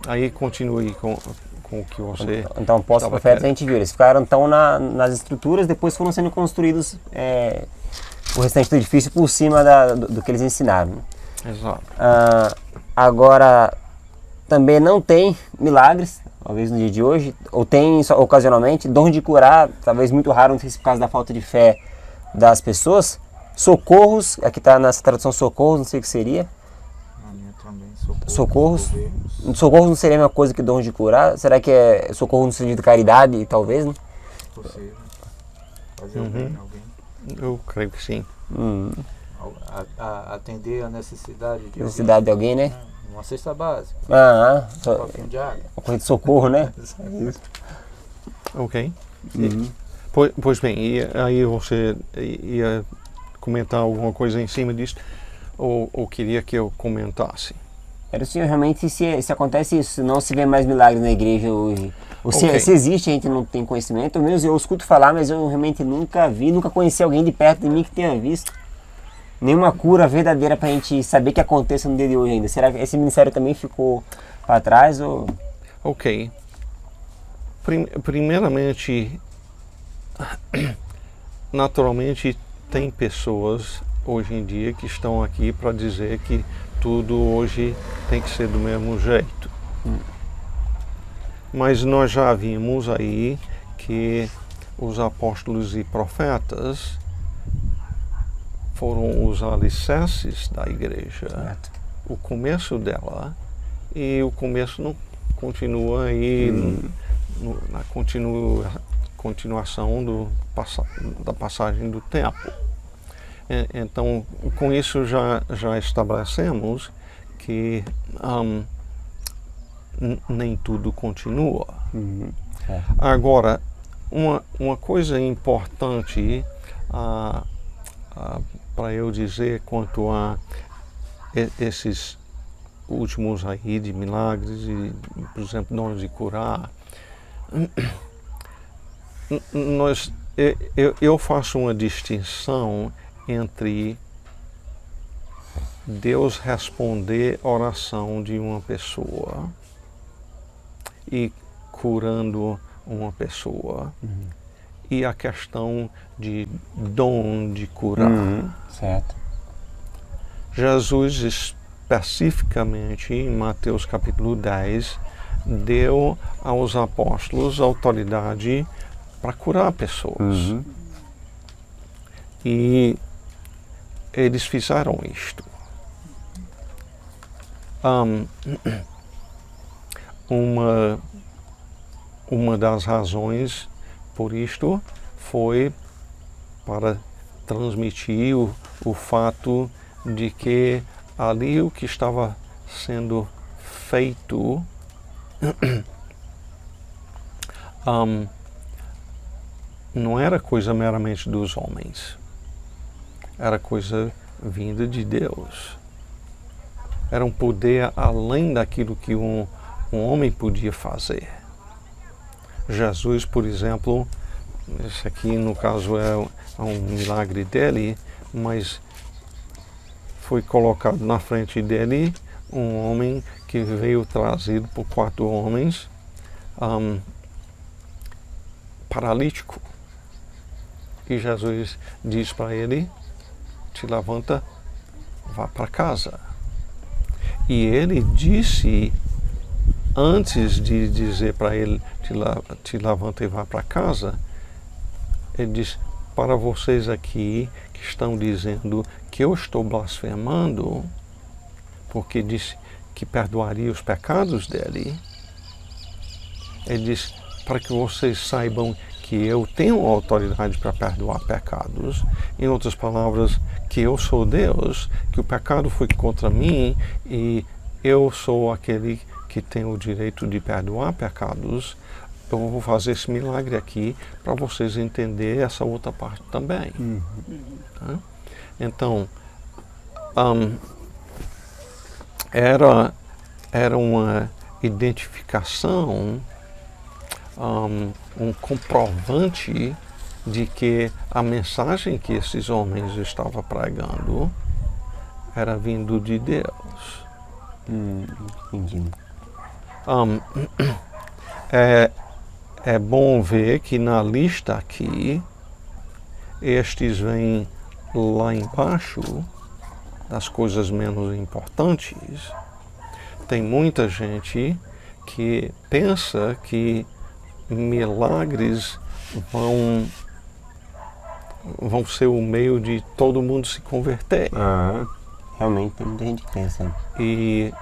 Aí continue com o que você... Então, apóstolos e profetas a gente viu, eles ficaram então nas estruturas, depois foram sendo construídos o restante do edifício por cima do que eles ensinaram. Exato. Agora, também não tem milagres, talvez no dia de hoje, ou tem só, ocasionalmente, dom de curar, talvez muito raro, não sei se por causa da falta de fé das pessoas. Socorros, aqui está nessa tradução socorros, não sei o que seria. A minha também, Socorros. Socorros não seria a mesma coisa que dom de curar? Será que é socorro no sentido de caridade, talvez, né? Possível. Fazer alguém. Eu creio que sim. Atender a necessidade de Necessidade de alguém, né? Uma cesta básica. Um copinho de água. Uma coisa de socorro, né? Ok. Pois bem, e aí você ia comentar alguma coisa em cima disso? Ou queria que eu comentasse? Era assim, realmente se acontece isso, se não se vê mais milagres na igreja hoje. Ou se existe, a gente não tem conhecimento. Ou mesmo eu escuto falar, mas eu realmente nunca vi, nunca conheci alguém de perto de mim que tenha visto nenhuma cura verdadeira pra gente saber que aconteça no dia de hoje ainda. Será que esse ministério também ficou para trás? Ou... Ok. Primeiramente, naturalmente tem pessoas hoje em dia que estão aqui para dizer que tudo hoje tem que ser do mesmo jeito. Mas nós já vimos aí que os apóstolos e profetas foram os alicerces da igreja, o começo dela, e o começo não continua aí na continuação da passagem do tempo. Então, com isso já estabelecemos que nem tudo continua. Agora, uma coisa importante para eu dizer quanto a esses últimos aí de milagres e, por exemplo, dons de curar, eu faço uma distinção entre Deus responder a oração de uma pessoa e curando uma pessoa, e a questão de dom de curar. Certo. Jesus especificamente em Mateus capítulo 10 deu aos apóstolos autoridade para curar pessoas. E eles fizeram isto. Uma das razões por isto foi para transmitir o fato de que ali o que estava sendo feito não era coisa meramente dos homens, era coisa vinda de Deus. Era um poder além daquilo que um homem podia fazer. Jesus, por exemplo, esse aqui no caso é um milagre dele, mas foi colocado na frente dele um homem que veio trazido por 4 homens, paralítico. E Jesus diz para ele: te levanta, vá para casa. E ele disse, antes de dizer para ele, te levanta e vá para casa, ele disse: para vocês aqui que estão dizendo que eu estou blasfemando, porque disse que perdoaria os pecados dele, ele disse, para que vocês saibam que eu tenho autoridade para perdoar pecados. Em outras palavras, que eu sou Deus, que o pecado foi contra mim e eu sou aquele que tem o direito de perdoar pecados. Eu vou fazer esse milagre aqui para vocês entenderem essa outra parte também. Tá? Então, era uma identificação, um comprovante de que a mensagem que esses homens estavam pregando era vindo de Deus. Entendi. É bom ver que na lista aqui, estes vêm lá embaixo, das coisas menos importantes. Tem muita gente que pensa que milagres vão ser o meio de todo mundo se converter. Realmente tem muita gente que pensa. E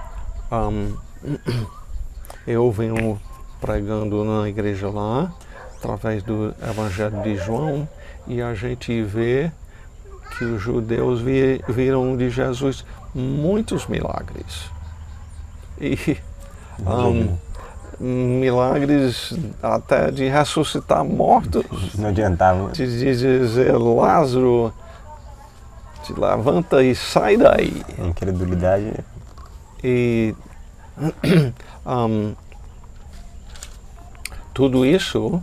eu venho pregando na igreja lá, através do Evangelho de João, e a gente vê que os judeus viram de Jesus muitos milagres. E milagres até de ressuscitar mortos. Não adiantava. De dizer, Lázaro, te levanta e sai daí. A incredulidade. E tudo isso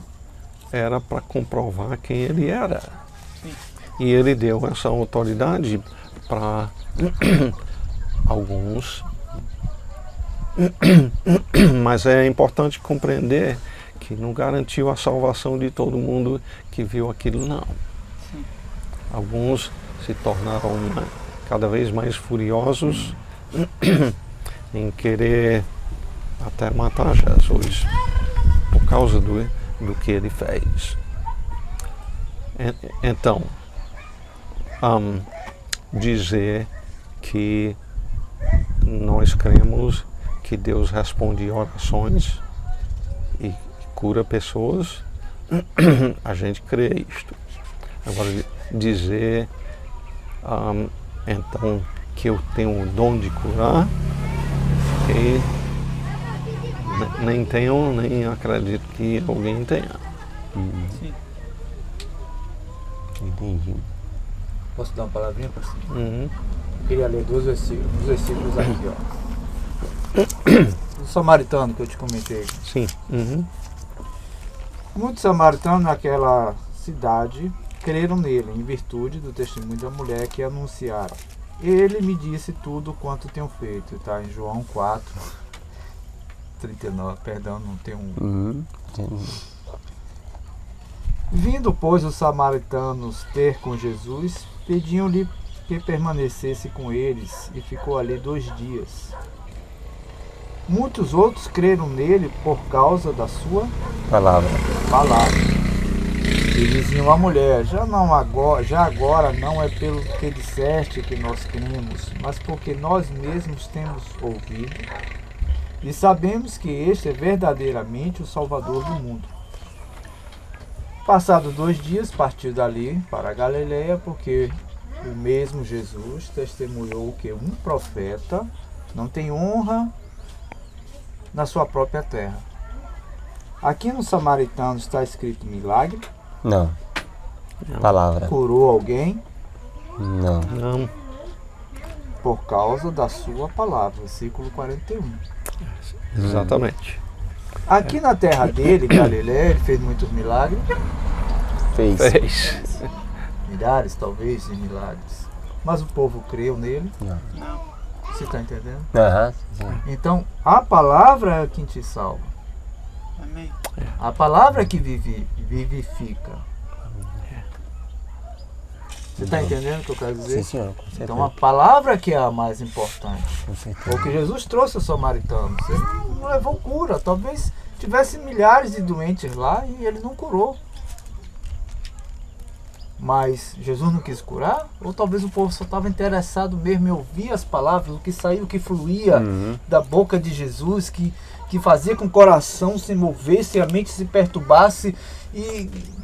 era para comprovar quem ele era. E ele deu essa autoridade para alguns. Mas é importante compreender que não garantiu a salvação de todo mundo que viu aquilo, não. Alguns se tornaram cada vez mais furiosos em querer até matar Jesus por causa do que ele fez. Então, dizer que nós cremos que Deus responde orações e cura pessoas, a gente crê isto. Agora, dizer então que eu tenho o dom de curar, que nem tenho, nem acredito que alguém tenha. Sim. Entendi. Posso dar uma palavrinha para você? Eu queria ler dois versículos aqui, ó. O samaritano que eu te comentei. Sim. Uhum. Muitos samaritanos naquela cidade creram nele, em virtude do testemunho da mulher que anunciaram. Ele me disse tudo quanto tenho feito. Está em João 4, 39. Perdão, não tem um... Vindo, pois, os samaritanos ter com Jesus, pediam-lhe que permanecesse com eles, e ficou ali 2 dias. Muitos outros creram nele por causa da sua Palavra. palavra. E diziam à mulher, já agora não é pelo que disseste que nós cremos, mas porque nós mesmos temos ouvido e sabemos que este é verdadeiramente o Salvador do mundo. Passados 2 dias, partiu dali para a Galileia, porque o mesmo Jesus testemunhou que um profeta não tem honra na sua própria terra. Aqui no Samaritano está escrito milagre, Não. Palavra. curou alguém Não. Não. por causa da sua palavra, versículo 41. Exatamente. Aqui na terra dele, Galileia, ele fez muitos milagres, Fez. Fez. milhares talvez de milagres, mas o povo creu nele. Não. Não. Você está entendendo? Aham. Sim. Então a palavra é quem te salva, Amém. a palavra é que vivifica. Você está entendendo o que eu quero dizer? Sim, senhor. Com certeza. Então a palavra que é a mais importante. Com certeza. O que Jesus trouxe aos samaritanos, ele não levou cura. Talvez tivesse milhares de doentes lá e ele não curou. Mas Jesus não quis curar? Ou talvez o povo só estava interessado mesmo em ouvir as palavras, o que saía, o que fluía da boca de Jesus, que fazia com que o coração se movesse, a mente se perturbasse e...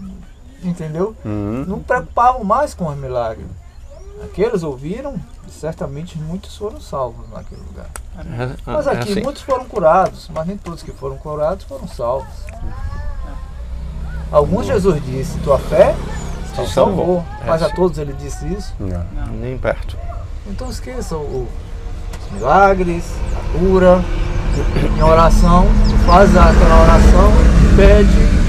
Entendeu? Não preocupavam mais com os milagres. Aqueles ouviram e certamente muitos foram salvos naquele lugar. Mas aqui assim. muitos foram curados, mas nem todos que foram curados foram salvos. Alguns Jesus disse, tua fé te salvou. Mas a sim. todos ele disse isso. Não. Nem perto. Então esqueçam os milagres, a cura. Em oração, tu faz aquela oração, pede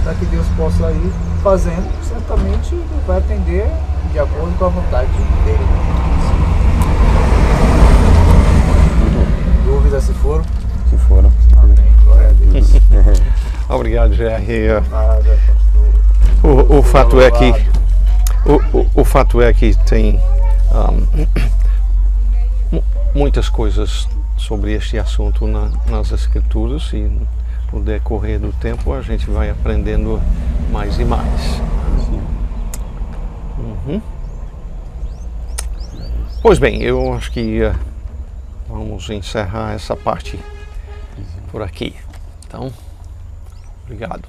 para que Deus possa ir fazendo, certamente ele vai atender de acordo com a vontade dele. Dúvidas se foram? Se foram. Amém, glória a Deus. Obrigado, GR. Nada, pastor. O fato é que o fato é que tem muitas coisas sobre este assunto nas escrituras e no decorrer do tempo a gente vai aprendendo mais e mais. Uhum. Pois bem, eu acho que vamos encerrar essa parte por aqui. Então, obrigado.